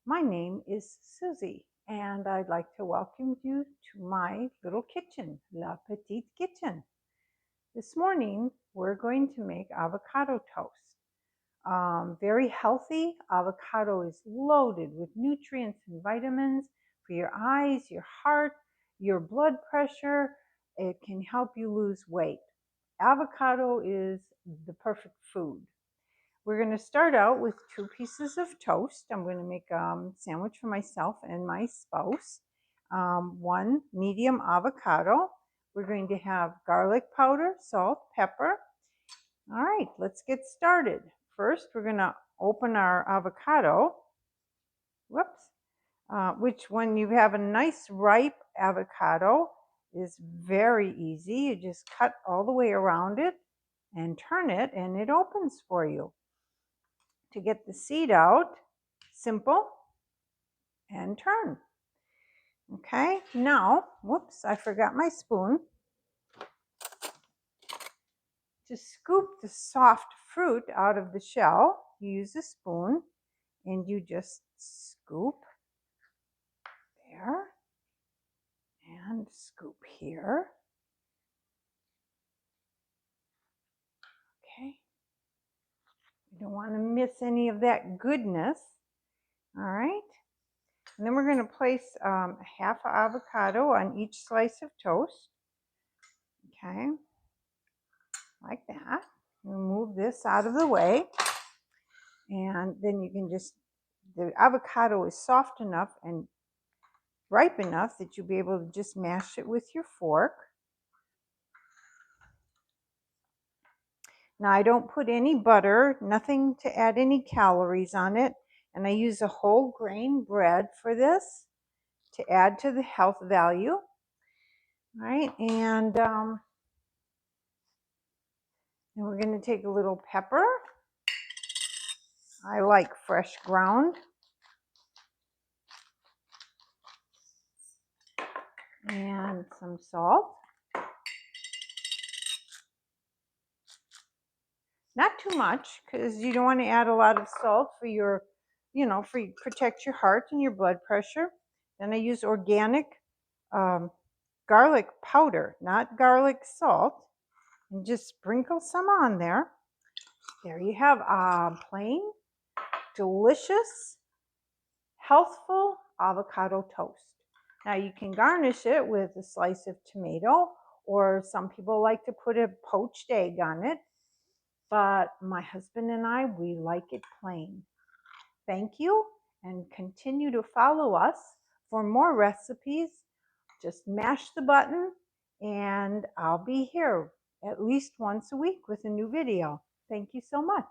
My name is Susie, and I'd like to welcome you to my little kitchen, La Petite Kitchen. This morning, we're going to make avocado toast. Very healthy. Avocado is loaded with nutrients and vitamins for your eyes, your heart, your blood pressure. It can help you lose weight. Avocado is the perfect food. We're going to start out with 2 pieces of toast. I'm going to make a sandwich for myself and my spouse. 1 medium avocado. We're going to have garlic powder, salt, pepper. All right, let's get started. First, we're going to open our avocado. Which when you have a nice ripe avocado is very easy. You just cut all the way around it and turn it, and it opens for you. To get the seed out, simple, and turn. Okay, now, whoops, I forgot my spoon. To scoop the soft fruit out of the shell, you use a spoon and you just scoop there and scoop here. Okay, you don't want to miss any of that goodness. All right, and then we're going to place a half avocado on each slice of toast. Okay, like that. Remove this out of the way, and then you can just, the avocado is soft enough and ripe enough that you'll be able to just mash it with your fork. Now I don't put any butter, nothing to add any calories on it, and I use a whole grain bread for this to add to the health value. All right, and then we're going to take a little pepper. I like fresh ground. And some salt. Not too much, because you don't want to add a lot of salt for your, protect your heart and your blood pressure. Then I use organic garlic powder, not garlic salt, and just sprinkle some on there. There you have plain, delicious, healthful avocado toast. Now you can garnish it with a slice of tomato, or some people like to put a poached egg on it. But my husband and I, we like it plain. Thank you, and continue to follow us for more recipes. Just mash the button and I'll be here at least once a week with a new video. Thank you so much.